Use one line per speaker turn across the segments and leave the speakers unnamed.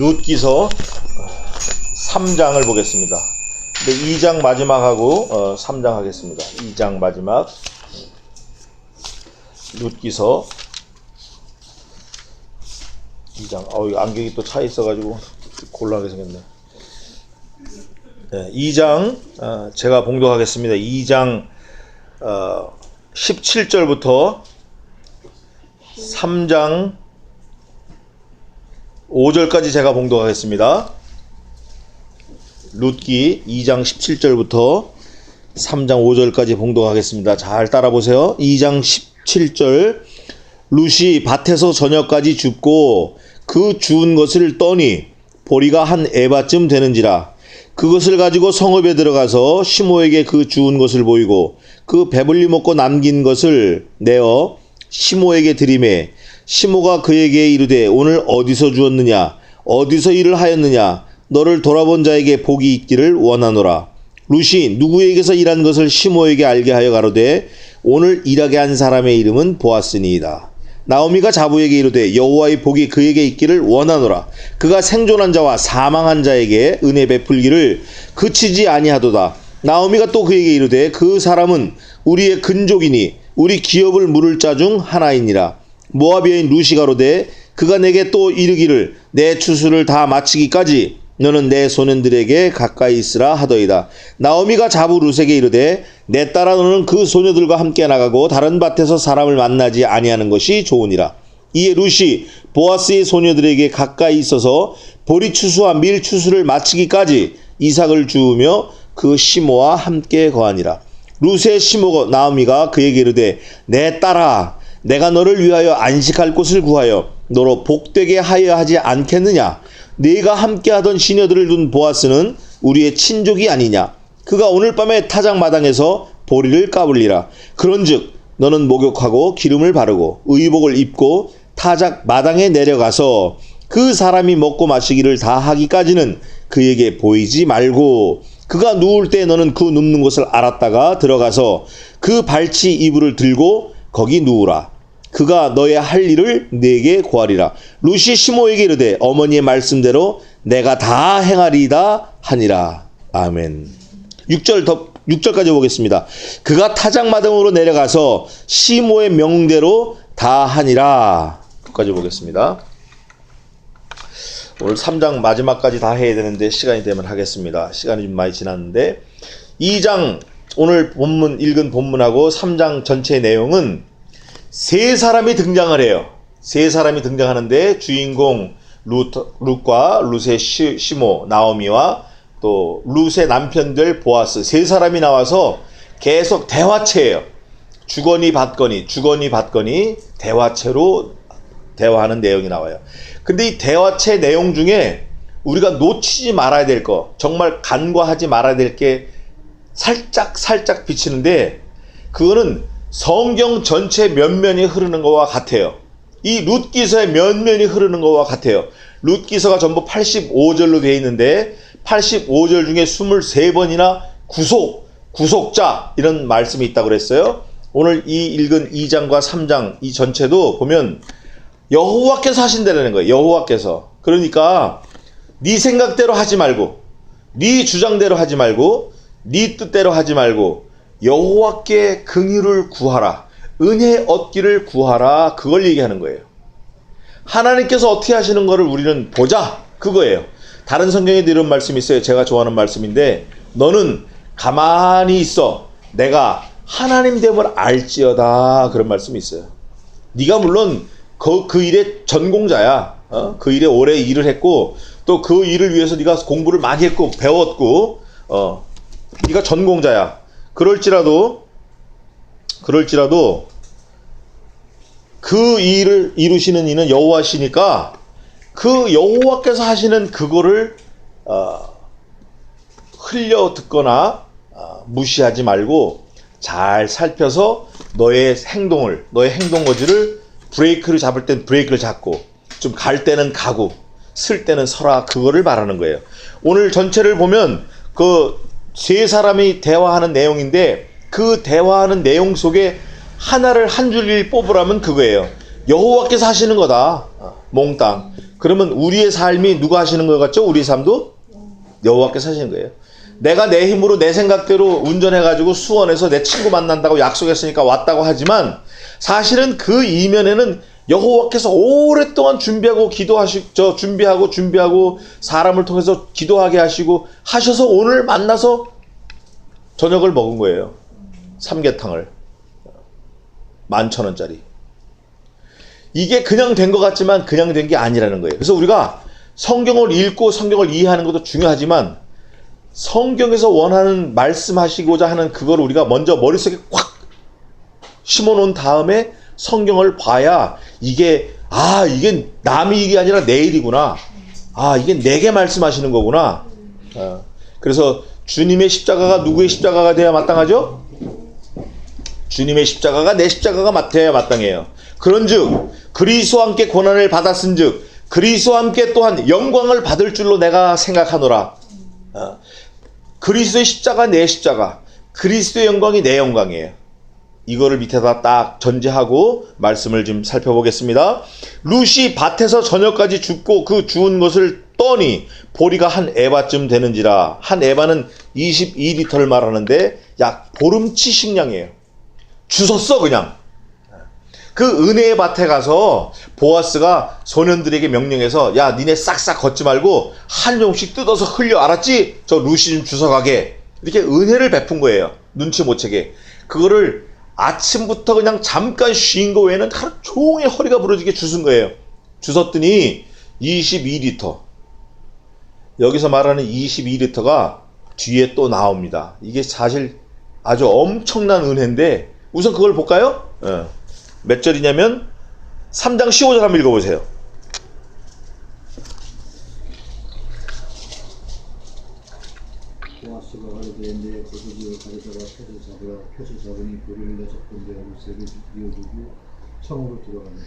룻기서 3장을 보겠습니다. 근데 2장 마지막하고 3장 하겠습니다. 2장 마지막 룻기서 2장. 안경이 또 차 있어가지고 곤란하게 생겼네. 네, 2장 제가 봉독하겠습니다. 2장 17절부터 3장 5절까지 제가 봉독하겠습니다. 룻기 2장 17절부터 3장 5절까지 봉독하겠습니다. 잘 따라보세요. 2장 17절. 룻이 밭에서 저녁까지 줍고 그 주운 것을 떠니 보리가 한 에바쯤 되는지라. 그것을 가지고 성읍에 들어가서 시모에게 그 주운 것을 보이고 그 배불리 먹고 남긴 것을 내어 시모에게 드리매 시모가 그에게 이르되 오늘 어디서 주었느냐 어디서 일을 하였느냐 너를 돌아본 자에게 복이 있기를 원하노라. 룻이 누구에게서 일한 것을 시모에게 알게 하여 가로되 오늘 일하게 한 사람의 이름은 보아스니이다. 나오미가 자부에게 이르되 여호와의 복이 그에게 있기를 원하노라. 그가 생존한 자와 사망한 자에게 은혜 베풀기를 그치지 아니하도다. 나오미가 또 그에게 이르되 그 사람은 우리의 근족이니 우리 기업을 물을 자 중 하나이니라. 모압 여인 룻이 가로되 그가 내게 또 이르기를 내 추수를 다 마치기까지 너는 내 소년들에게 가까이 있으라 하더이다. 나오미가 자부 룻에게 이르되 내 딸아 너는 그 소녀들과 함께 나가고 다른 밭에서 사람을 만나지 아니하는 것이 좋으니라. 이에 룻이 보아스의 소녀들에게 가까이 있어서 보리 추수와 밀 추수를 마치기까지 이삭을 주우며 그 시모와 함께 거하니라. 룻의 시모 나오미가 그에게 이르되 내 딸아 내가 너를 위하여 안식할 곳을 구하여 너로 복되게 하여 하지 않겠느냐. 네가 함께하던 시녀들을 둔 보아스는 우리의 친족이 아니냐. 그가 오늘 밤에 타작 마당에서 보리를 까불리라. 그런즉 너는 목욕하고 기름을 바르고 의복을 입고 타작 마당에 내려가서 그 사람이 먹고 마시기를 다 하기까지는 그에게 보이지 말고 그가 누울 때 너는 그 눕는 곳을 알았다가 들어가서 그 발치 이불을 들고 거기 누우라. 그가 너의 할 일을 네게 고하리라. 룻이 시모에게 이르되 어머니의 말씀대로 내가 다 행하리이다 하니라. 아멘. 6절까지 보겠습니다. 그가 타작마당으로 내려가서 시모의 명대로 다 하니라. 끝까지 보겠습니다. 오늘 3장 마지막까지 다 해야 되는데 시간이 되면 하겠습니다. 시간이 좀 많이 지났는데 2장 오늘 읽은 본문하고 3장 전체의 내용은 세 사람이 등장을 해요. 세 사람이 등장하는데 주인공 룻과 룻의 시모 나오미와 또 룻의 남편들 보아스 세 사람이 나와서 계속 대화체예요. 주거니 받거니 대화체로 대화하는 내용이 나와요. 근데 이 대화체 내용 중에 우리가 놓치지 말아야 될 거, 정말 간과하지 말아야 될 게 살짝 비치는데 그거는 성경 전체 면면이 흐르는 것과 같아요. 이 룻기서의 면면이 흐르는 것과 같아요. 룻기서가 전부 85절로 되어 있는데 85절 중에 23번이나 구속자 이런 말씀이 있다고 그랬어요. 오늘 이 읽은 2장과 3장 이 전체도 보면 여호와께서 하신다는 거예요. 여호와께서. 그러니까 네 생각대로 하지 말고 네 주장대로 하지 말고 네 뜻대로 하지 말고 여호와께 긍휼을 구하라. 은혜 얻기를 구하라. 그걸 얘기하는 거예요. 하나님께서 어떻게 하시는 거를 우리는 보자. 그거예요. 다른 성경에도 이런 말씀이 있어요. 제가 좋아하는 말씀인데 너는 가만히 있어. 내가 하나님 됨을 알지어다. 그런 말씀이 있어요. 네가 물론 그 일의 전공자야. 그 일에 오래 일을 했고 또 그 일을 위해서 네가 공부를 많이 했고 배웠고 네가 전공자야. 그럴지라도 그 일을 이루시는 이는 여호와시니까 그 여호와께서 하시는 그거를 흘려 듣거나 무시하지 말고 잘 살펴서 너의 행동 거지를 브레이크를 잡을 땐 브레이크를 잡고 좀 갈 때는 가고 쓸 때는 서라. 그거를 말하는 거예요. 오늘 전체를 보면 그 세 사람이 대화하는 내용인데 그 대화하는 내용 속에 하나를 한 줄을 뽑으라면 그거예요. 여호와께서 하시는 거다. 몽땅. 그러면 우리의 삶이 누가 하시는 것 같죠? 우리 삶도 여호와께서 하시는 거예요. 내가 내 힘으로 내 생각대로 운전해가지고 수원에서 내 친구 만난다고 약속했으니까 왔다고 하지만 사실은 그 이면에는 여호와께서 오랫동안 준비하고 준비하고 사람을 통해서 기도하게 하시고 하셔서 오늘 만나서 저녁을 먹은 거예요. 삼계탕을 11,000원짜리. 이게 그냥 된 것 같지만 그냥 된 게 아니라는 거예요. 그래서 우리가 성경을 읽고 성경을 이해하는 것도 중요하지만 성경에서 원하는 말씀하시고자 하는 그걸 우리가 먼저 머릿속에 꽉 심어놓은 다음에 성경을 봐야 이게 남의 일이 아니라 내 일이구나. 이게 내게 말씀하시는 거구나. 그래서 주님의 십자가가 누구의 십자가가 돼야 마땅하죠? 주님의 십자가가 내 십자가가 돼야 마땅해요. 그런즉 그리스도와 함께 고난을 받았은즉 그리스도와 함께 또한 영광을 받을 줄로 내가 생각하노라. 그리스도의 십자가 내 십자가, 그리스도의 영광이 내 영광이에요. 이거를 밑에다 딱 전제하고 말씀을 좀 살펴보겠습니다. 룻이 밭에서 저녁까지 줍고 그 주운 것을 떠니 보리가 한 에바쯤 되는지라. 한 에바는 22리터를 말하는데 약 보름치 식량이에요. 주웠어 그냥. 그 은혜의 밭에 가서 보아스가 소년들에게 명령해서 야 니네 싹싹 걷지 말고 한 종씩 뜯어서 흘려 알았지? 저 룻이 좀 주워가게. 이렇게 은혜를 베푼 거예요. 눈치 못 채게. 그거를 아침부터 그냥 잠깐 쉰 거 외에는 하루 종일 허리가 부러지게 주운 거예요. 주웠더니 22리터. 여기서 말하는 22리터가 뒤에 또 나옵니다. 이게 사실 아주 엄청난 은혜인데 우선 그걸 볼까요? 몇 절이냐면 3장 15절 한번 읽어보세요.
보아스가 가로되 내 거두기를 가져다가 표를 잡으니 보리를 6번 되어 룻에게 이어주고 성으로 들어가니라.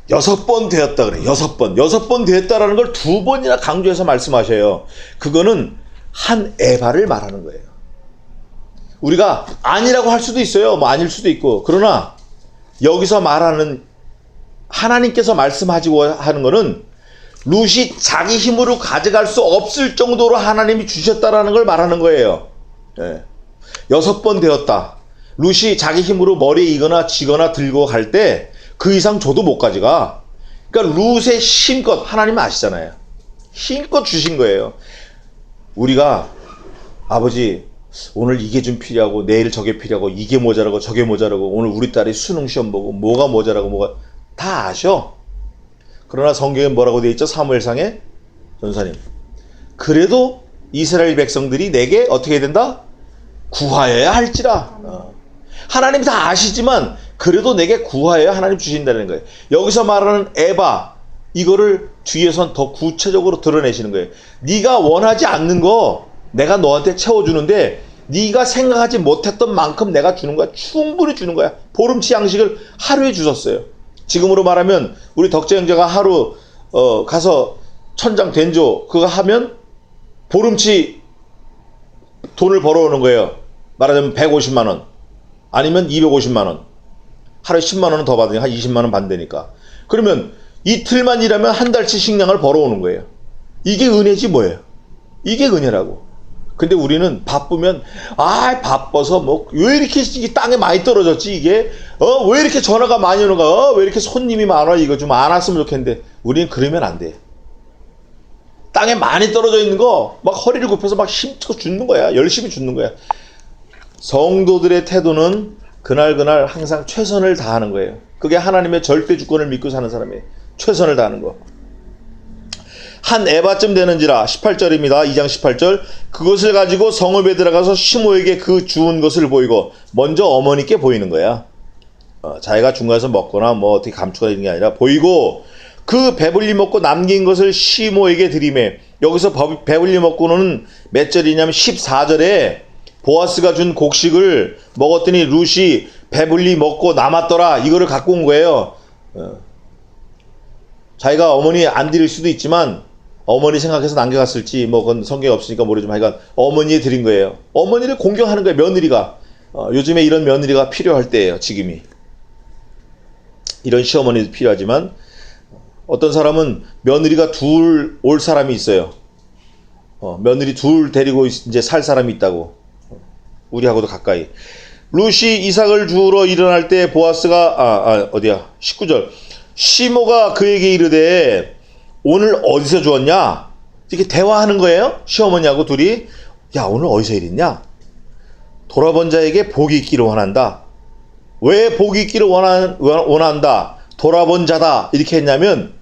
6번 되었다 그래. 6번 되었다라는 걸 2번이나 강조해서 말씀하셔요. 그거는 한 에바를 말하는 거예요. 우리가 아니라고 할 수도 있어요. 뭐 아닐 수도 있고. 그러나 여기서 말하는 하나님께서 말씀하시고 하는 거는 룻이 자기 힘으로 가져갈 수 없을 정도로 하나님이 주셨다라는 걸 말하는 거예요. 6번 되었다. 룻이 자기 힘으로 머리에 이거나 쥐거나 들고 갈 때 그 이상 줘도 못 가져가. 그러니까 룻의 힘껏 하나님은 아시잖아요. 힘껏 주신 거예요. 우리가 아버지 오늘 이게 좀 필요하고 내일 저게 필요하고 이게 모자라고 저게 모자라고 오늘 우리 딸이 수능 시험 보고 뭐가 모자라고 뭐가 다 아셔. 그러나 성경에 뭐라고 되어 있죠? 사무엘상에 전사님. 그래도 이스라엘 백성들이 내게 어떻게 해야 된다? 구하여야 할지라. 하나님이 다 아시지만 그래도 내게 구하여야 하나님 주신다는 거예요. 여기서 말하는 에바 이거를 뒤에선 더 구체적으로 드러내시는 거예요. 네가 원하지 않는 거 내가 너한테 채워주는데 네가 생각하지 못했던 만큼 내가 주는 거야. 충분히 주는 거야. 보름치 양식을 하루에 주셨어요. 지금으로 말하면 우리 덕재 형제가 하루 가서 천장 된조 그거 하면 보름치 돈을 벌어오는 거예요. 말하자면 150만 원 아니면 250만 원 하루에 10만 원은 더 받으니까 한 20만 원 반대니까. 그러면 이틀만 일하면 한 달치 식량을 벌어오는 거예요. 이게 은혜지 뭐예요. 이게 은혜라고. 근데 우리는 바쁘면 바빠서 뭐 왜 이렇게 땅에 많이 떨어졌지 이게 왜 이렇게 전화가 많이 오는가 왜 이렇게 손님이 많아 이거 좀 안 왔으면 좋겠는데 우리는 그러면 안 돼. 땅에 많이 떨어져 있는 거 막 허리를 굽혀서 막 힘주고 줍는 거야. 열심히 줍는 거야. 성도들의 태도는 그날 항상 최선을 다하는 거예요. 그게 하나님의 절대 주권을 믿고 사는 사람이에요. 최선을 다하는 거. 한 에바쯤 되는지라. 18절입니다. 2장 18절. 그것을 가지고 성읍에 들어가서 시므에게 그 주운 것을 보이고 먼저 어머니께 보이는 거야. 자기가 중간에서 먹거나 뭐 어떻게 감추가 있는 게 아니라 보이고 그 배불리 먹고 남긴 것을 시므에게 드리매. 여기서 배불리 먹고는 몇 절이냐면 14절에 보아스가 준 곡식을 먹었더니 룻이 배불리 먹고 남았더라. 이거를 갖고 온 거예요. 자기가 어머니 안 드릴 수도 있지만 어머니 생각해서 남겨갔을지 뭐 그건 성경에 없으니까 모르지만 하여간 어머니에 드린 거예요. 어머니를 공경하는 거예요. 며느리가. 요즘에 이런 며느리가 필요할 때예요. 지금이. 이런 시어머니도 필요하지만 어떤 사람은 며느리가 둘 올 사람이 있어요. 며느리 둘 데리고 이제 살 사람이 있다고. 우리하고도 가까이. 룻이 이삭을 주우러 일어날 때 보아스가 19절. 시모가 그에게 이르되 오늘 어디서 주었냐? 이렇게 대화하는 거예요. 시어머니하고 둘이. 야, 오늘 어디서 일했냐? 돌아본 자에게 복이 있기를 원한다. 왜 복이 있기를 원한다? 돌아본 자다. 이렇게 했냐면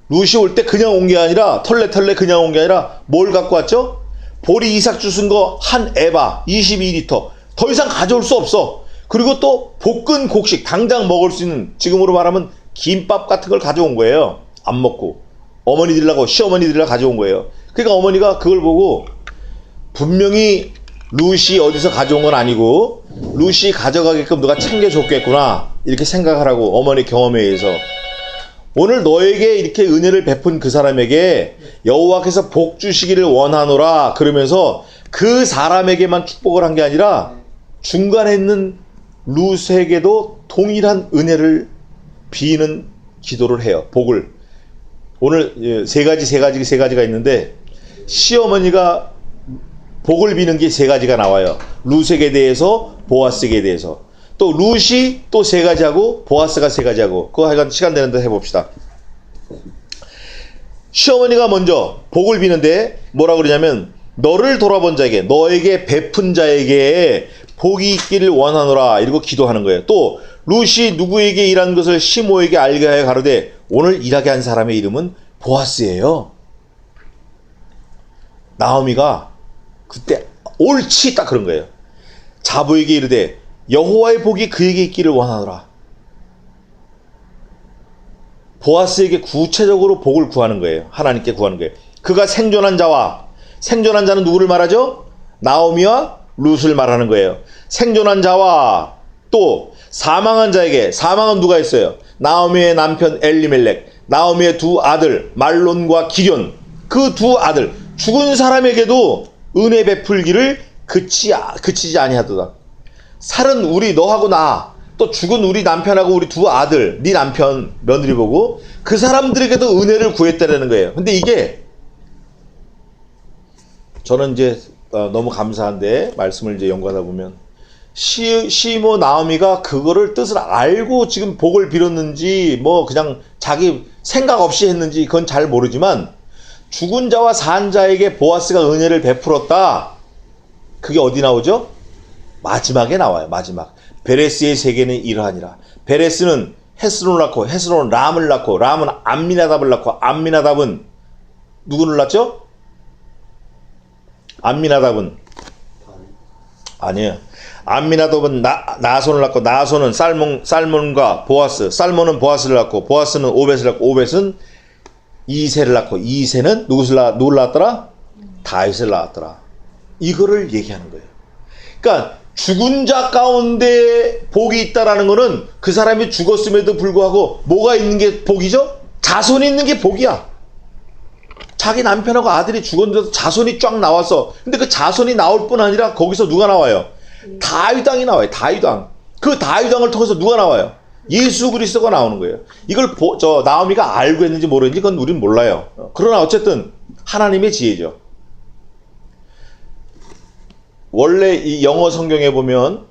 룻이 올 때 그냥 온 게 아니라 털레 그냥 온 게 아니라 뭘 갖고 왔죠? 보리 이삭 주순 거 한 에바 22리터. 더 이상 가져올 수 없어. 그리고 또 볶은 곡식 당장 먹을 수 있는, 지금으로 말하면 김밥 같은 걸 가져온 거예요. 안 먹고 어머니들하고 시어머니들이랑 가져온 거예요. 그러니까 어머니가 그걸 보고 분명히 룻이 어디서 가져온 건 아니고 룻이 가져가게끔 누가 챙겨줬겠구나 이렇게 생각하라고, 어머니 경험에 의해서. 오늘 너에게 이렇게 은혜를 베푼 그 사람에게 여호와께서 복 주시기를 원하노라 그러면서 그 사람에게만 축복을 한 게 아니라 중간에 있는 룻에게도 동일한 은혜를 비는 기도를 해요. 복을. 오늘 세 가지가 있는데 시어머니가 복을 비는 게 세 가지가 나와요. 룻에게 대해서, 보아스에게 대해서. 또 룻이 또 세 가지 하고 보아스가 세 가지 하고. 그거 하여간 시간 되는데 해봅시다. 시어머니가 먼저 복을 비는데 뭐라고 그러냐면 너를 돌아본 자에게, 너에게 베푼 자에게 복이 있기를 원하노라 이러고 기도하는 거예요. 또 룻이 누구에게 일한 것을 시모에게 알게 하여 가로되 오늘 일하게 한 사람의 이름은 보아스예요. 나오미가 그때 옳지 딱 그런 거예요. 자부에게 이르되 여호와의 복이 그에게 있기를 원하노라. 보아스에게 구체적으로 복을 구하는 거예요. 하나님께 구하는 거예요. 그가 생존한 자와, 생존한 자는 누구를 말하죠? 나오미와 룻을 말하는 거예요. 생존한 자와 또 사망한 자에게, 사망은 누가 있어요? 나오미의 남편 엘리멜렉, 나오미의 두 아들 말론과 기럨, 그 두 아들, 죽은 사람에게도 은혜 베풀기를 그치지 아니하도다. 살은 우리 너하고 나, 또 죽은 우리 남편하고 우리 두 아들, 네 남편 며느리 보고 그 사람들에게도 은혜를 구했다라는 거예요. 근데 이게 저는 이제 너무 감사한데 말씀을 이제 연구하다 보면 시모 나오미가 그거를 뜻을 알고 지금 복을 빌었는지 뭐 그냥 자기 생각 없이 했는지 그건 잘 모르지만 죽은 자와 산 자에게 보아스가 은혜를 베풀었다. 그게 어디 나오죠? 마지막에 나와요. 마지막. 베레스의 세계는 이러하니라. 베레스는 헤스론을 낳고, 헤스론은 람을 낳고, 람은 암미나답을 낳고, 암미나답은 누구를 낳죠? 암미나답은 아니에요. 암미나답은 나손을 낳고, 나손은 살몬과 보아스, 살몬은 보아스를 낳고, 보아스는 오벳을 낳고, 오벳은 이세를 낳고, 이세는 누구를 낳았더라? 다윗을 낳았더라. 이거를 얘기하는 거예요. 그러니까 죽은 자 가운데 복이 있다라는 거는 그 사람이 죽었음에도 불구하고 뭐가 있는 게 복이죠? 자손이 있는 게 복이야. 자기 남편하고 아들이 죽었는데도 자손이 쫙 나왔어. 근데 그 자손이 나올 뿐 아니라 거기서 누가 나와요? 다윗왕이 나와요. 다윗왕. 그 다윗왕을 통해서 누가 나와요? 예수 그리스도가 나오는 거예요. 이걸 나오미가 알고 했는지 모르는지 그건 우리는 몰라요. 그러나 어쨌든 하나님의 지혜죠. 원래 이 영어 성경에 보면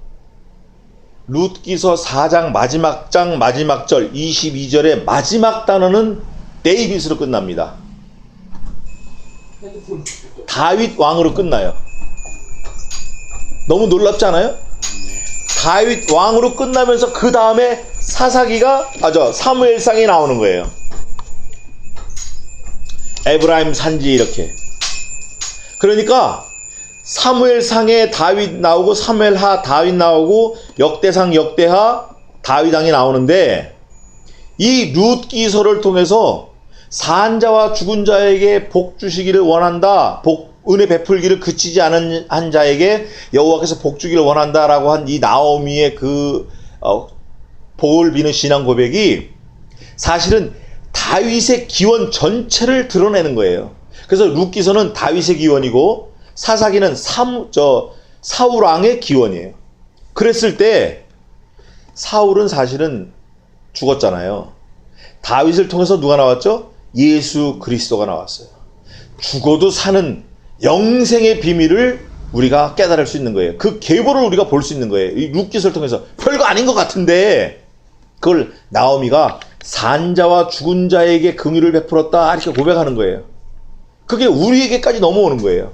룻기서 4장 마지막 절 22절의 마지막 단어는 데이빗으로 끝납니다. 다윗 왕으로 끝나요. 너무 놀랍지 않아요? 다윗 왕으로 끝나면서 그 다음에 사무엘상이 나오는 거예요. 에브라임 산지 이렇게. 그러니까 사무엘상에 다윗 나오고 사무엘하 다윗 나오고 역대상 역대하 다윗왕이 나오는데 이 룻기서를 통해서 산자와 죽은 자에게 복 주시기를 원한다. 은혜 베풀기를 그치지 않은 한 자에게 여호와께서 복 주기를 원한다라고 한 이 나오미의 복을 비는 신앙 고백이 사실은 다윗의 기원 전체를 드러내는 거예요. 그래서 룻기서는 다윗의 기원이고 사사기는 사울 왕의 기원이에요. 그랬을 때 사울은 사실은 죽었잖아요. 다윗을 통해서 누가 나왔죠? 예수 그리스도가 나왔어요. 죽어도 사는 영생의 비밀을 우리가 깨달을 수 있는 거예요. 그 계보를 우리가 볼 수 있는 거예요. 이 룻기서를 통해서. 별거 아닌 것 같은데 그걸 나오미가 산자와 죽은 자에게 긍휼을 베풀었다 이렇게 고백하는 거예요. 그게 우리에게까지 넘어오는 거예요.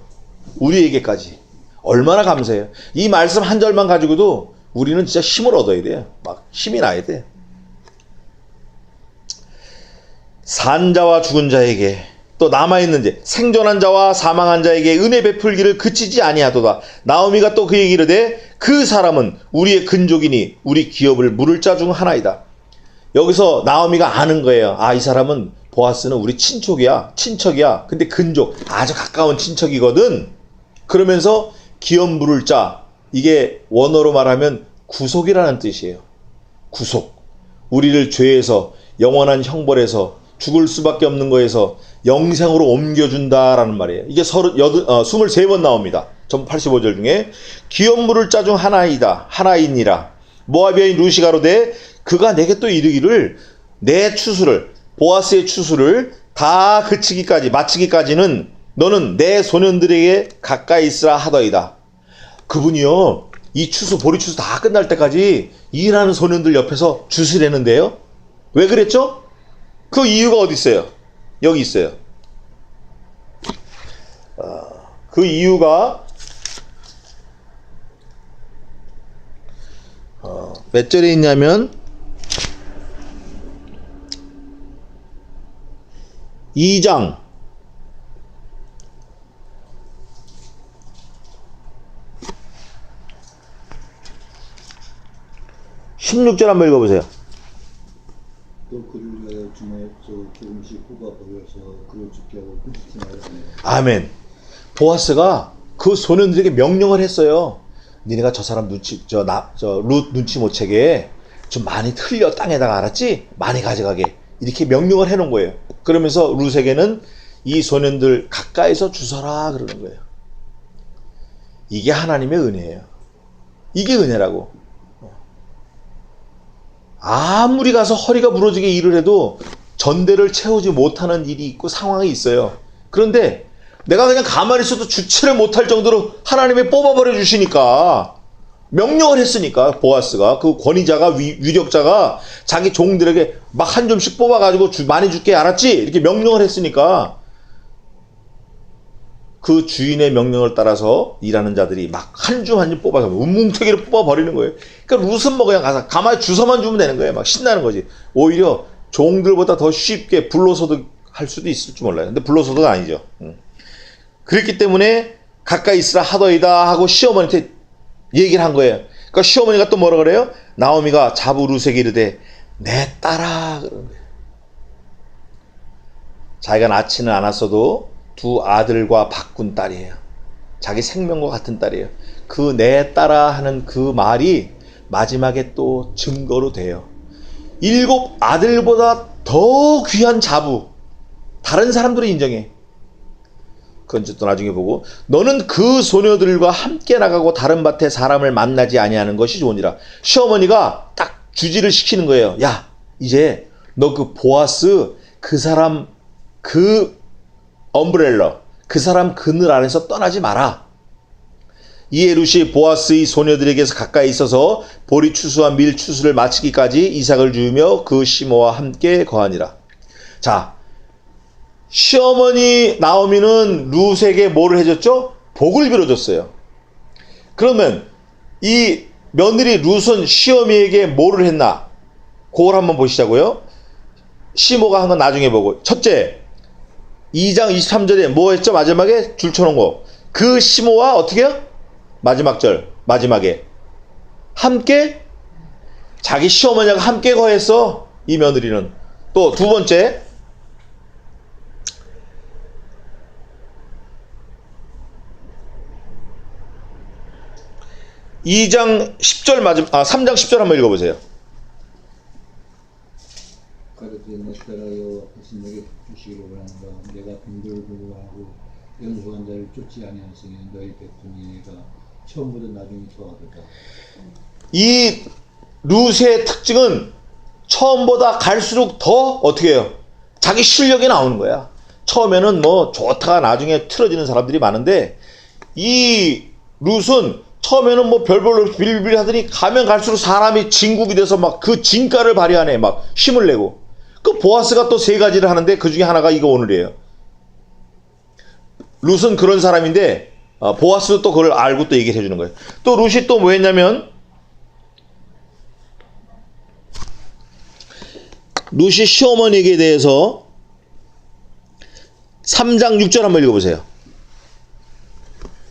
우리에게까지. 얼마나 감사해요. 이 말씀 한 절만 가지고도 우리는 진짜 힘을 얻어야 돼요. 막 힘이 나야 돼요. 산자와 죽은 자에게 또 남아있는 자 생존한 자와 사망한 자에게 은혜 베풀기를 그치지 아니하도다. 나오미가 또 그 얘기를 해 그 사람은 우리의 근족이니 우리 기업을 물을 자 중 하나이다. 여기서 나오미가 아는 거예요. 아, 이 사람은 보아스는 우리 친척이야. 근데 근족 아주 가까운 친척이거든. 그러면서 기업 물을 자, 이게 원어로 말하면 구속이라는 뜻이에요. 구속. 우리를 죄에서 영원한 형벌에서 죽을 수밖에 없는 거에서 영생으로 옮겨준다라는 말이에요. 이게 23번 나옵니다. 전 85절 중에 기업 물을 자 중 하나이니라. 모압 여인 루시 가로되 그가 내게 또 이르기를 내 추수를 보아스의 추수를 다 마치기까지는 너는 내 소년들에게 가까이 있으라 하더이다. 그분이요, 이 보리 추수 다 끝날 때까지 일하는 소년들 옆에서 주스레는데요. 왜 그랬죠? 그 이유가 어디 있어요? 여기 있어요. 그 이유가 몇 절에 있냐면 2장 16절 한번 읽어보세요.
또 그를 위하여 조금씩 뽑아 버려서 그를 죽게 하고 끊지 말았네요.
아멘. 보아스가 그 소년들에게 명령을 했어요. 니네가 저 사람 룻 눈치 못 채게 좀 많이 틀려 땅에다가, 알았지? 많이 가져가게. 이렇게 명령을 해놓은 거예요. 그러면서 룻에게는 이 소년들 가까이서 주서라 그러는 거예요. 이게 하나님의 은혜예요. 이게 은혜라고. 아무리 가서 허리가 부러지게 일을 해도 전대를 채우지 못하는 일이 있고 상황이 있어요. 그런데 내가 그냥 가만히 있어도 주체를 못할 정도로 하나님이 뽑아버려 주시니까, 명령을 했으니까, 보아스가, 그 권위자가, 위력자가 자기 종들에게 막 한 점씩 뽑아가지고 많이 줄게, 알았지? 이렇게 명령을 했으니까 그 주인의 명령을 따라서 일하는 자들이 막 한 줌 한 줌 뽑아서 뭉뭉태기로 뽑아버리는 거예요. 그러니까 룻은 뭐 그냥 가서 가만히 주서만 주면 되는 거예요. 막 신나는 거지. 오히려 종들보다 더 쉽게 불로소득 할 수도 있을 줄 몰라요. 근데 불로소득 아니죠. 그랬기 때문에 가까이 있으라 하더이다 하고 시어머니한테 얘기를 한 거예요. 그러니까 시어머니가 또 뭐라 그래요? 나오미가 자부 룻에게 이르되 내 딸아 그러는 거예요. 자기가 낳지는 않았어도 두 아들과 바꾼 딸이에요. 자기 생명과 같은 딸이에요. 그 내 딸아 하는 그 말이 마지막에 또 증거로 돼요. 7 아들보다 더 귀한 자부, 다른 사람들이 인정해. 그건 또 나중에 보고, 너는 그 소녀들과 함께 나가고 다른 밭에 사람을 만나지 아니하는 것이 좋으니라. 시어머니가 딱 주지를 시키는 거예요. 야, 이제 너 그 보아스, 그 사람 그 엄브렐러, 그 사람 그늘 안에서 떠나지 마라. 이에 룻이 보아스의 소녀들에게서 가까이 있어서 보리 추수와 밀 추수를 마치기까지 이삭을 주우며 그 시모와 함께 거하니라. 자, 시어머니 나오미는 룻에게 뭐를 해줬죠? 복을 빌어줬어요. 그러면 이 며느리 룻은 시어미에게 뭐를 했나? 그걸 한번 보시자고요. 시모가 한 건 나중에 보고. 첫째, 2장 23절에 뭐 했죠? 마지막에 줄 쳐놓은 거. 그 시모와 어떻게 해요? 마지막 절, 마지막에 함께, 자기 시어머니가 함께 거했어. 이 며느리는. 또 두 번째, 3장 10절 한번 읽어보세요.
가르쳐 내 딸아 여호와께서 내게 주시기를 원하노라. 내가 빈들을 보호하고 연소한 자를 쫓지 아니하였으니 너희 백성이 내가 처음보다 나중에 더하도다.
이 룻의 특징은 처음보다 갈수록 더 어떻게 해요? 자기 실력이 나오는 거야. 처음에는 뭐 좋다가 나중에 틀어지는 사람들이 많은데 이 룻은 처음에는 뭐 별별로 빌빌 하더니 가면 갈수록 사람이 진국이 돼서 막 그 진가를 발휘하네. 막 힘을 내고. 그 보아스가 또 세 가지를 하는데 그 중에 하나가 이거 오늘이에요. 룻은 그런 사람인데 보아스도 또 그걸 알고 또 얘기를 해주는 거예요. 또 룻이 또 뭐 했냐면 룻이 시어머니에게 대해서 3장 6절 한번 읽어보세요.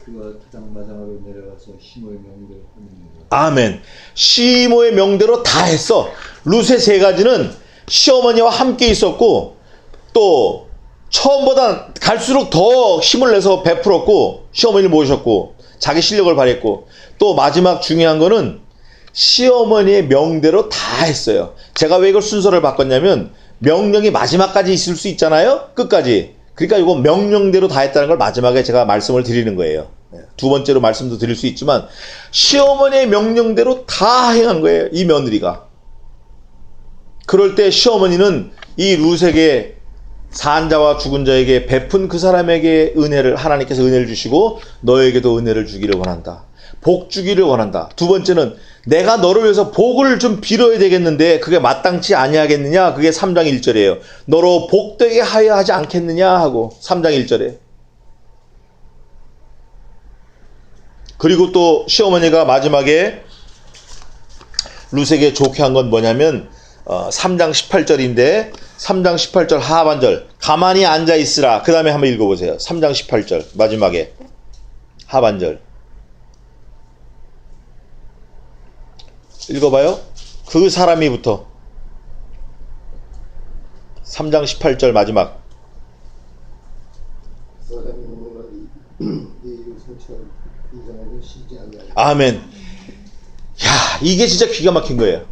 그가 타작마당으로 내려가서 시므의 명대로 하느니라.
아멘. 시므의 명대로 다 했어. 룻의 세 가지는 시어머니와 함께 있었고 또 처음보다 갈수록 더 힘을 내서 베풀었고 시어머니를 모셨고 자기 실력을 발휘했고 또 마지막 중요한 거는 시어머니의 명대로 다 했어요. 제가 왜 이걸 순서를 바꿨냐면 명령이 마지막까지 있을 수 있잖아요. 끝까지. 그러니까 이거 명령대로 다 했다는 걸 마지막에 제가 말씀을 드리는 거예요. 두 번째로 말씀도 드릴 수 있지만 시어머니의 명령대로 다 행한 거예요. 이 며느리가. 그럴 때 시어머니는 이 룻에게 산 자와 죽은 자에게 베푼 그 사람에게 은혜를 하나님께서 은혜를 주시고 너에게도 은혜를 주기를 원한다. 복 주기를 원한다. 두 번째는 내가 너를 위해서 복을 좀 빌어야 되겠는데 그게 마땅치 아니하겠느냐. 그게 3장 1절이에요. 너로 복되게 하여 하지 않겠느냐 하고 3장 1절에. 그리고 또 시어머니가 마지막에 룻에게 좋게 한 건 뭐냐면 3장 18절인데 3장 18절 하반절 가만히 앉아있으라. 그 다음에 한번 읽어보세요. 3장 18절 마지막에 하반절 읽어봐요. 그 사람이부터 3장 18절 마지막 아멘. 야, 이게 진짜 기가 막힌 거예요.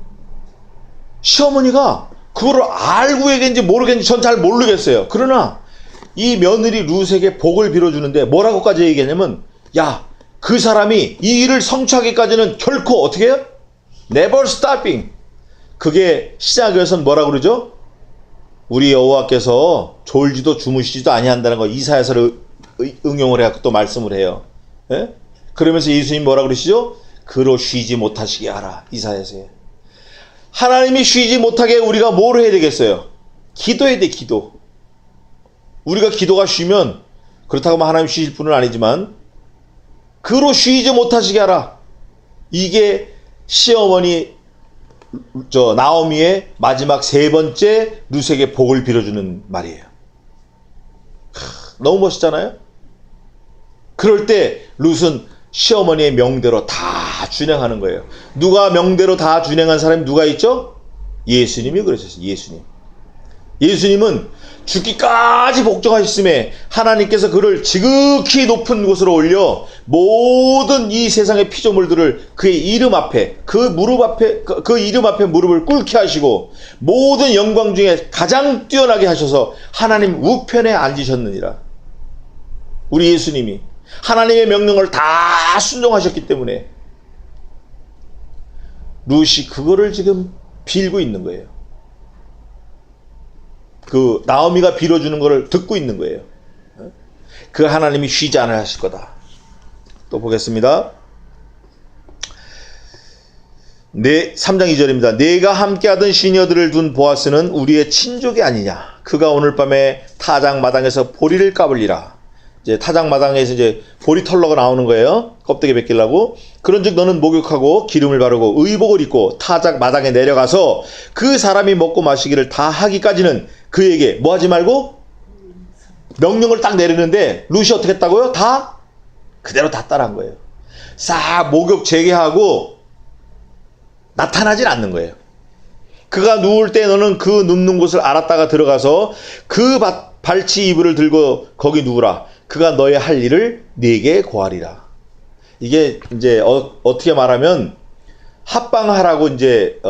시어머니가 그거를 알고 얘기했는지 모르겠는지 전 잘 모르겠어요. 그러나 이 며느리 룻에게 복을 빌어주는데 뭐라고까지 얘기했냐면 야, 그 사람이 이 일을 성취하기까지는 결코 어떻게 해요? Never stopping. 그게 시작에서는 뭐라고 그러죠? 우리 여호와께서 졸지도 주무시지도 아니한다는 거 이사야서를 응용을 해갖고 또 말씀을 해요. 예? 그러면서 예수님 뭐라 그러시죠? 그로 쉬지 못하시게 하라. 이사야서에. 하나님이 쉬지 못하게 우리가 뭘 해야 되겠어요? 기도해야 돼. 기도. 우리가 기도가 쉬면 그렇다고 하나님 쉬실 분은 아니지만 그로 쉬지 못하시게 하라. 이게 시어머니 나오미의 마지막 세 번째 룻에게 복을 빌어주는 말이에요. 너무 멋있잖아요. 그럴 때 룻은 시어머니의 명대로 다 준행하는 거예요. 누가 명대로 다 준행한 사람이 누가 있죠? 예수님이 그러셨어요. 예수님은 죽기까지 복종하셨음에 하나님께서 그를 지극히 높은 곳으로 올려 모든 이 세상의 피조물들을 그의 이름 앞에 그 이름 앞에 무릎을 꿇게 하시고 모든 영광 중에 가장 뛰어나게 하셔서 하나님 우편에 앉으셨느니라. 우리 예수님이 하나님의 명령을 다 순종하셨기 때문에 룻이 그거를 지금 빌고 있는 거예요. 그 나오미가 빌어주는 거를 듣고 있는 거예요. 그 하나님이 쉬지 않아 하실 거다. 또 보겠습니다. 3장 2절입니다. 내가 함께하던 시녀들을 둔 보아스는 우리의 친족이 아니냐. 그가 오늘 밤에 타작 마당에서 보리를 까불리라. 이제 타작 마당에서 이제 보리 털러가 나오는 거예요. 껍데기 벗기려고. 그런즉 너는 목욕하고 기름을 바르고 의복을 입고 타작 마당에 내려가서 그 사람이 먹고 마시기를 다 하기까지는 그에게 뭐 하지 말고 명령을 딱 내리는데 룻이 어떻게 했다고요? 다 그대로 다 따라한 거예요. 싹 목욕 재개하고 나타나진 않는 거예요. 그가 누울 때 너는 그 눕는 곳을 알았다가 들어가서 그 발치 이불을 들고 거기 누우라. 그가 너의 할 일을 네게 고하리라. 이게 이제 어떻게 말하면 합방하라고 이제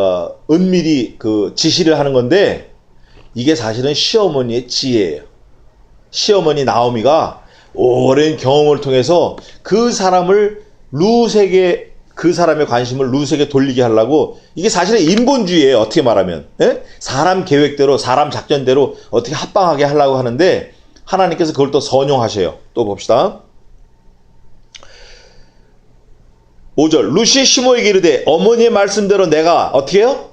은밀히 그 지시를 하는 건데 이게 사실은 시어머니의 지혜예요. 시어머니 나오미가 오랜 경험을 통해서 그 사람을 룻에게 그 사람의 관심을 룻에게 돌리게 하려고, 이게 사실은 인본주의예요. 어떻게 말하면. 예? 사람 계획대로, 사람 작전대로 어떻게 합방하게 하려고 하는데 하나님께서 그걸 또 선용하셔요. 또 봅시다. 5절, 룻이 시므에게 이르되 어머니의 말씀대로 내가 어떻게 해요?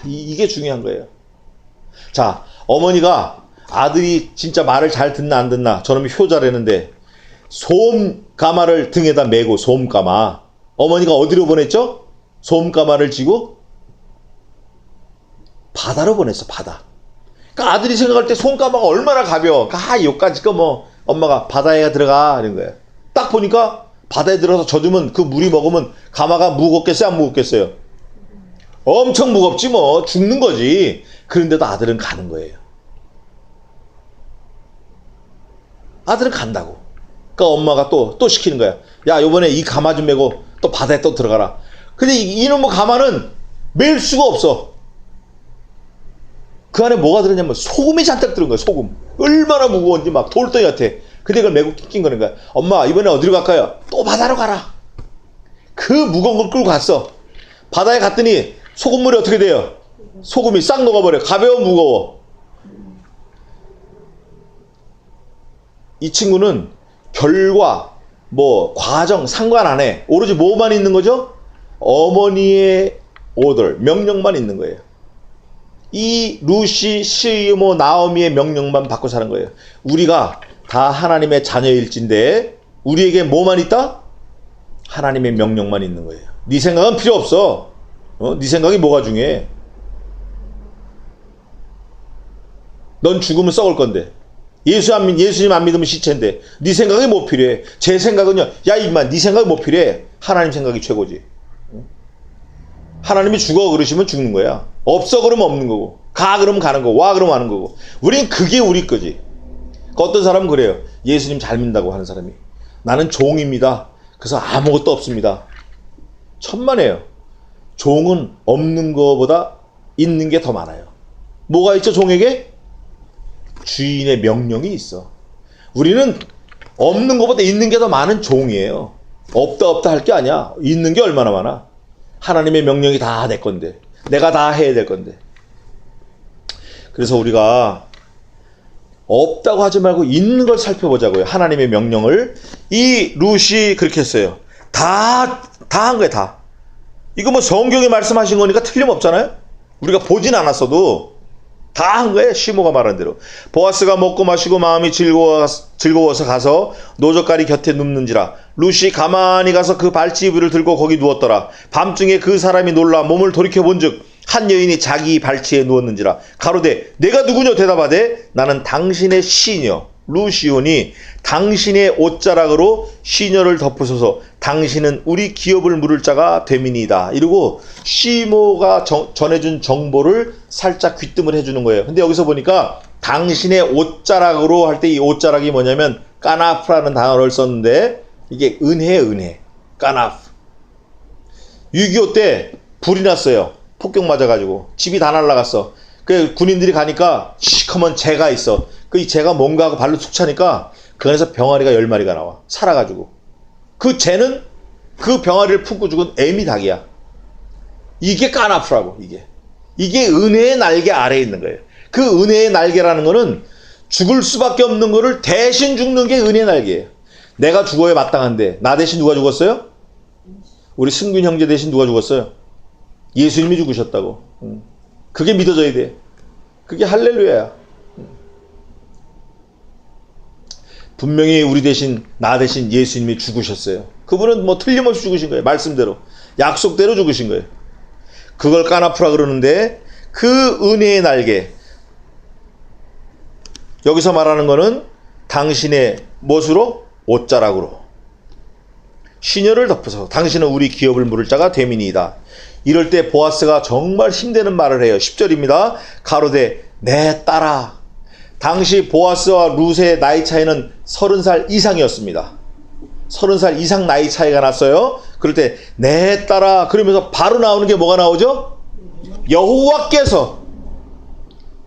이게 중요한 거예요. 자, 어머니가 아들이 진짜 말을 잘 듣나 안 듣나 저놈이 효자라는데 소음가마를 등에다 메고, 소음가마, 어머니가 어디로 보냈죠? 소음가마를 지고 바다로 보냈어. 바다. 그러니까 아들이 생각할 때 소음가마가 얼마나 가벼워. 여기까지 거 뭐 엄마가 바다에 들어가 이런 거예요. 딱 보니까 바다에 들어서 젖으면 그 물이 먹으면 가마가 무겁겠어요, 안 무겁겠어요? 엄청 무겁지 뭐. 죽는 거지. 그런데도 아들은 가는 거예요. 아들은 간다고. 그러니까 엄마가 또 시키는 거야. 야, 요번에 이 가마 좀 메고 또 바다에 또 들어가라. 근데 이놈의 가마는 멜 수가 없어. 그 안에 뭐가 들었냐면 소금이 잔뜩 들은 거야. 소금. 얼마나 무거운지 막 돌덩이 같아. 근데 그걸 메고 낀 거는 거야. 엄마, 이번에 어디로 갈까요? 또 바다로 가라. 그 무거운 걸 끌고 갔어. 바다에 갔더니 소금물이 어떻게 돼요? 소금이 싹 녹아버려. 가벼워, 무거워. 이 친구는 결과, 뭐 과정 상관 안 해. 오로지 뭐만 있는 거죠? 어머니의 오더, 명령만 있는 거예요. 이 룻이 시므 나오미의 명령만 받고 사는 거예요. 우리가 다 하나님의 자녀일진데 우리에게 뭐만 있다? 하나님의 명령만 있는 거예요. 네 생각은 필요 없어. 네 생각이 뭐가 중요해? 넌 죽으면 썩을 건데. 예수님 안 믿으면 시체인데. 네 생각이 뭐 필요해? 제 생각은요. 야, 임마, 네 생각이 뭐 필요해? 하나님 생각이 최고지. 하나님이 죽어 그러시면 죽는 거야. 없어 그러면 없는 거고. 가 그러면 가는 거고. 와 그러면 하는 거고. 우린 그게 우리 거지. 어떤 사람은 그래요. 예수님 잘 믿는다고 하는 사람이. 나는 종입니다. 그래서 아무것도 없습니다. 천만에요. 종은 없는 것보다 있는 게 더 많아요. 뭐가 있죠, 종에게? 주인의 명령이 있어. 우리는 없는 것보다 있는 게 더 많은 종이에요. 없다 할 게 아니야. 있는 게 얼마나 많아. 하나님의 명령이 다 내 건데. 내가 다 해야 될 건데. 그래서 우리가 없다고 하지 말고 있는 걸 살펴보자고요. 하나님의 명령을. 이 룻이 그렇게 했어요. 다 한 거예요, 다. 이거 뭐 성경이 말씀하신 거니까 틀림없잖아요. 우리가 보진 않았어도 다 한 거예요. 시므가 말한 대로. 보아스가 먹고 마시고 마음이 즐거워서 가서 노젓가리 곁에 눕는지라. 룻이 가만히 가서 그 발치이불을 들고 거기 누웠더라. 밤중에 그 사람이 놀라 몸을 돌이켜본즉 한 여인이 자기 발치에 누웠는지라. 가로되 내가 누구냐 대답하되 나는 당신의 시녀 룻이오니 당신의 옷자락으로 시녀를 덮으소서. 당신은 우리 기업을 물을 자가 됨이니이다. 이러고 시므가 전해준 정보를 살짝 귀뜸을 해주는 거예요. 근데 여기서 보니까 당신의 옷자락으로 할 때 이 옷자락이 뭐냐면 까나프라는 단어를 썼는데 이게 은혜예요, 은혜. 까나프. 6.25 때 불이 났어요. 폭격 맞아가지고 집이 다 날라갔어. 그 군인들이 가니까 시커먼 재가 있어. 그 재가 뭔가 하고 발로 툭 차니까 그 안에서 병아리가 10마리가 나와. 살아가지고. 그 재는 그 병아리를 품고 죽은 애미 닭이야. 이게 까나프라고. 이게 은혜의 날개 아래에 있는 거예요. 그 은혜의 날개라는 거는 죽을 수밖에 없는 거를 대신 죽는 게 은혜의 날개예요. 내가 죽어야 마땅한데 나 대신 누가 죽었어요? 우리 승균 형제 대신 누가 죽었어요? 예수님이 죽으셨다고. 그게 믿어져야 돼. 그게 할렐루야야. 분명히 우리 대신, 나 대신 예수님이 죽으셨어요. 그분은 뭐 틀림없이 죽으신 거예요. 말씀대로. 약속대로 죽으신 거예요. 그걸 까나프라 그러는데 그 은혜의 날개. 여기서 말하는 거는 당신의 무엇으로? 옷자락으로. 시녀를 덮어서 당신은 우리 기업을 물을 자가 됨이니이다. 이럴 때 보아스가 정말 힘되는 말을 해요. 10절입니다. 가로되 내 딸아. 당시 보아스와 룻의 나이 차이는 30살 이상이었습니다. 30살 이상 나이 차이가 났어요. 그럴 때 내 딸아 그러면서 바로 나오는 게 뭐가 나오죠? 여호와께서.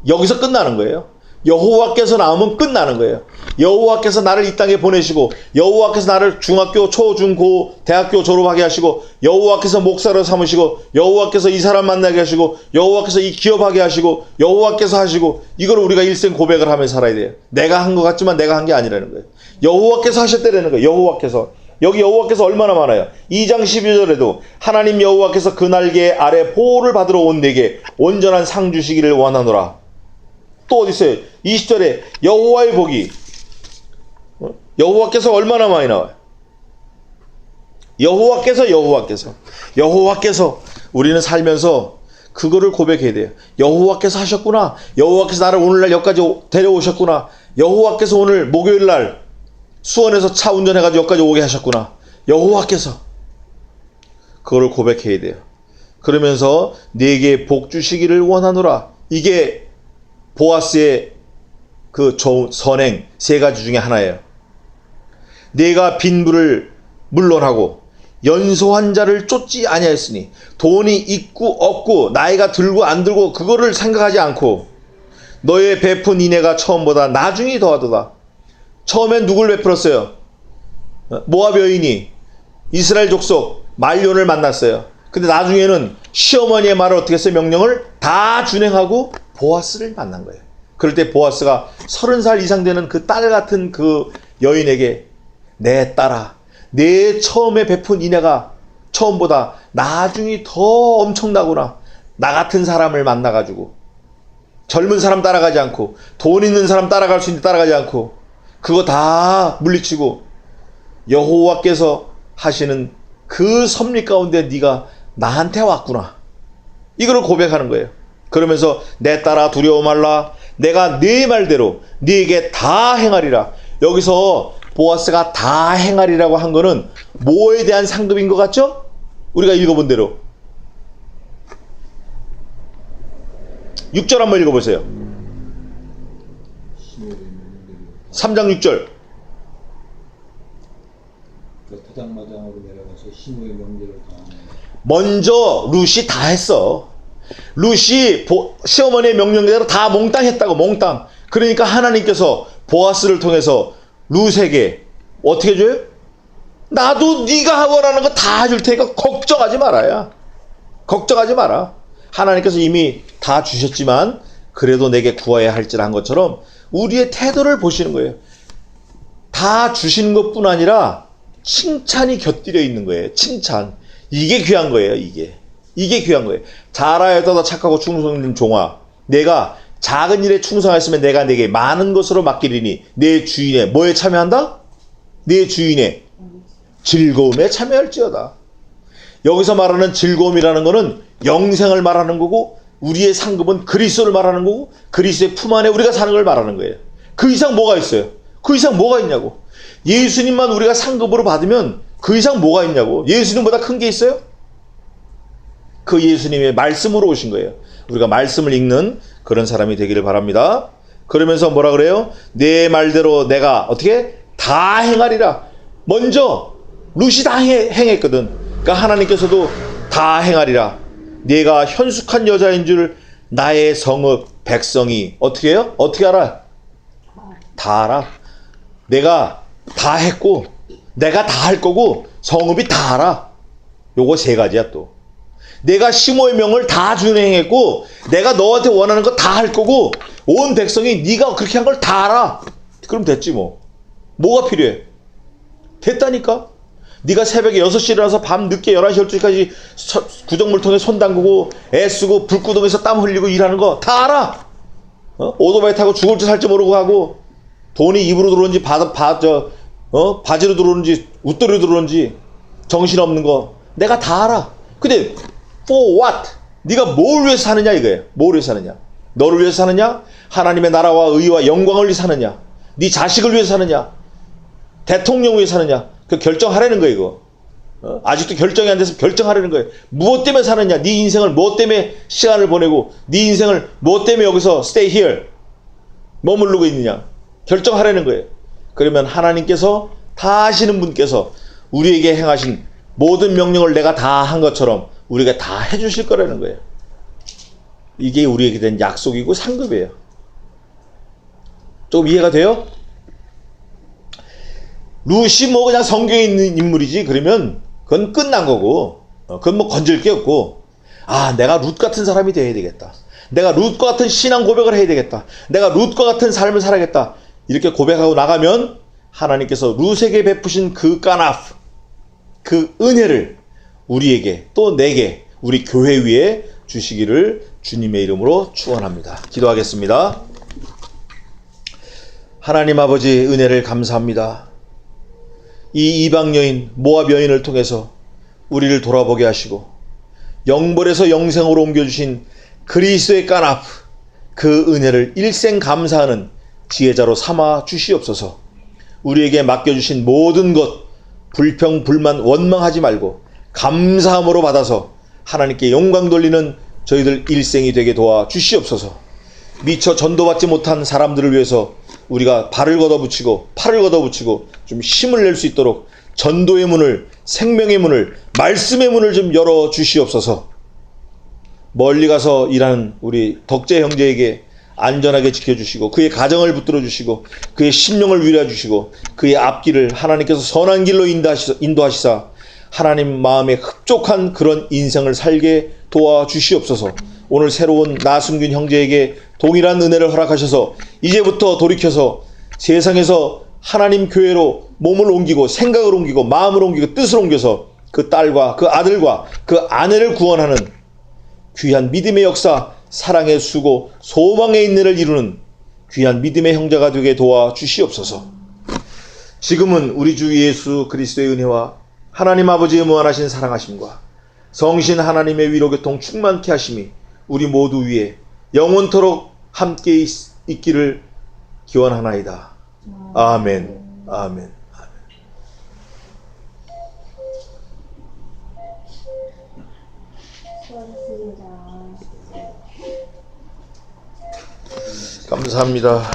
여기서 끝나는 거예요. 여호와께서 나오면 끝나는 거예요. 여호와께서 나를 이 땅에 보내시고, 여호와께서 나를 중학교, 초, 중, 고, 대학교 졸업하게 하시고, 여호와께서 목사로 삼으시고, 여호와께서 이 사람 만나게 하시고, 여호와께서 이 기업하게 하시고, 여호와께서 하시고, 이걸 우리가 일생 고백을 하면서 살아야 돼요. 내가 한 것 같지만 내가 한 게 아니라는 거예요. 여호와께서 하셨다라는 거예요. 여호와께서. 여기 여호와께서 얼마나 많아요. 2장 12절에도 하나님 여호와께서 그 날개 아래 보호를 받으러 온 내게 온전한 상 주시기를 원하노라. 또 어디 있어요? 20절에 여호와의 복이, 여호와께서 얼마나 많이 나와요. 여호와께서 우리는 살면서 그거를 고백해야 돼요. 여호와께서 하셨구나. 여호와께서 나를 오늘날 여기까지 데려오셨구나. 여호와께서 오늘 목요일날 수원에서 차 운전해가지고 여기까지 오게 하셨구나. 여호와께서. 그거를 고백해야 돼요. 그러면서 내게 복 주시기를 원하노라. 이게 보아스의 그 좋은 선행 세 가지 중에 하나예요. 내가 빈부를 물론하고 연소한 자를 쫓지 아니하였으니, 돈이 있고 없고 나이가 들고 안 들고 그거를 생각하지 않고 너의 베푼 인애가 처음보다 나중이 더하도다. 처음엔 누굴 베풀었어요? 모압 여인이 이스라엘 족속 말론을 만났어요. 근데 나중에는 시어머니의 말을 어떻게 했어요? 명령을 다 준행하고 보아스를 만난 거예요. 그럴 때 보아스가 30살 이상 되는 그 딸 같은 그 여인에게, 내 딸아, 내 처음에 베푼 인애가 처음보다 나중이 더 엄청나구나. 나 같은 사람을 만나가지고, 젊은 사람 따라가지 않고, 돈 있는 사람 따라갈 수 있는데 따라가지 않고, 그거 다 물리치고 여호와께서 하시는 그 섭리 가운데 네가 나한테 왔구나. 이거를 고백하는 거예요. 그러면서 내 딸아 두려워 말라. 내가 네 말대로 네게 다 행하리라. 여기서 보아스가 다 행하리라고 한 거는 뭐에 대한 상급인 것 같죠? 우리가 읽어본 대로 6절 한번 읽어보세요. 3장 6절.
타당마당으로 내려가서 시므의 명제를 다하네.
먼저 룻이 다 했어. 룻이 시어머니의 명령대로 다 몽땅 했다고. 몽땅. 그러니까 하나님께서 보아스를 통해서 룻에게 어떻게 줘요? 나도 네가 원하는 거 다 해줄 테니까 걱정하지 말아야. 걱정하지 마라. 하나님께서 이미 다 주셨지만 그래도 내게 구해야 할지라 한 것처럼 우리의 태도를 보시는 거예요. 다 주시는 것뿐 아니라 칭찬이 곁들여 있는 거예요. 칭찬. 이게 귀한 거예요. 이게 귀한 거예요. 잘하여도 착하고 충성된 종아, 내가 작은 일에 충성하였으면 내가 내게 많은 것으로 맡기리니 내 주인의 뭐에 참여한다? 내 주인의 즐거움에 참여할지어다. 여기서 말하는 즐거움이라는 것은 영생을 말하는 거고, 우리의 상급은 그리스도를 말하는 거고, 그리스도의 품 안에 우리가 사는 걸 말하는 거예요. 그 이상 뭐가 있어요? 그 이상 뭐가 있냐고. 예수님만 우리가 상급으로 받으면 그 이상 뭐가 있냐고. 예수님보다 큰 게 있어요? 그 예수님의 말씀으로 오신 거예요. 우리가 말씀을 읽는 그런 사람이 되기를 바랍니다. 그러면서 뭐라 그래요? 내 말대로 내가 어떻게? 다 행하리라. 먼저 룻이 다 행했거든. 그러니까 하나님께서도 다 행하리라. 내가 현숙한 여자인 줄 나의 성읍 백성이 어떻게 해요? 어떻게 알아? 다 알아. 내가 다 했고 내가 다 할 거고 성읍이 다 알아. 요거 세 가지야. 또 내가 시모의 명을 다 준행했고 내가 너한테 원하는 거 다 할 거고 온 백성이 네가 그렇게 한 걸 다 알아. 그럼 됐지 뭐. 뭐가 필요해? 됐다니까. 네가 새벽에 6시에 일어나서 밤 늦게 11시 12시까지 구정물통에 손 담그고 애쓰고 불구덩이에서 땀 흘리고 일하는 거 다 알아. 오토바이 타고 죽을지 살지 모르고 하고 돈이 입으로 들어오는지 바지로 들어오는지 웃돌이로 들어오는지 정신없는 거 내가 다 알아. 근데 for what? 네가 뭘 위해서 사느냐 이거예요. 뭘 위해서 사느냐? 너를 위해서 사느냐? 하나님의 나라와 의와 영광을 위해서 사느냐? 네 자식을 위해서 사느냐? 대통령을 위해서 사느냐? 그 결정하라는 거예요 이거. 아직도 결정이 안 돼서 결정하라는 거예요. 무엇 때문에 사느냐? 네 인생을 무엇 때문에 시간을 보내고 네 인생을 무엇 때문에 여기서 stay here 머무르고 있느냐? 결정하라는 거예요. 그러면 하나님께서 다 하시는 분께서 우리에게 행하신 모든 명령을 내가 다 한 것처럼 우리가 다 해주실 거라는 거예요. 이게 우리에게 된 약속이고 상급이에요. 조금 이해가 돼요? 룻이 뭐 그냥 성경에 있는 인물이지 그러면 그건 끝난 거고, 그건 뭐 건질 게 없고, 아, 내가 룻 같은 사람이 되어야 되겠다. 내가 룻과 같은 신앙 고백을 해야 되겠다. 내가 룻과 같은 삶을 살아야겠다. 이렇게 고백하고 나가면 하나님께서 룻에게 베푸신 그 까나프, 그 은혜를 우리에게 또 내게 우리 교회 위에 주시기를 주님의 이름으로 축원합니다. 기도하겠습니다. 하나님 아버지 은혜를 감사합니다. 이 이방 여인 모압 여인을 통해서 우리를 돌아보게 하시고 영벌에서 영생으로 옮겨주신 그리스도의 까나프, 그 은혜를 일생 감사하는 지혜자로 삼아 주시옵소서. 우리에게 맡겨주신 모든 것 불평, 불만, 원망하지 말고 감사함으로 받아서 하나님께 영광 돌리는 저희들 일생이 되게 도와 주시옵소서. 미처 전도받지 못한 사람들을 위해서 우리가 발을 걷어붙이고 팔을 걷어붙이고 좀 힘을 낼 수 있도록 전도의 문을, 생명의 문을, 말씀의 문을 좀 열어 주시옵소서. 멀리 가서 일하는 우리 덕재 형제에게 안전하게 지켜주시고 그의 가정을 붙들어 주시고 그의 심령을 위로해 주시고 그의 앞길을 하나님께서 선한 길로 인도하시사 하나님 마음에 흡족한 그런 인생을 살게 도와주시옵소서. 오늘 새로운 나순균 형제에게 동일한 은혜를 허락하셔서 이제부터 돌이켜서 세상에서 하나님 교회로 몸을 옮기고 생각을 옮기고 마음을 옮기고 뜻을 옮겨서 그 딸과 그 아들과 그 아내를 구원하는 귀한 믿음의 역사, 사랑의 수고, 소망의 인내를 이루는 귀한 믿음의 형제가 되게 도와주시옵소서. 지금은 우리 주 예수 그리스도의 은혜와 하나님 아버지의 무한하신 사랑하심과 성신 하나님의 위로교통 충만케 하심이 우리 모두 위에 영원토록 함께 있기를 기원하나이다. 아멘. 아멘. 감사합니다.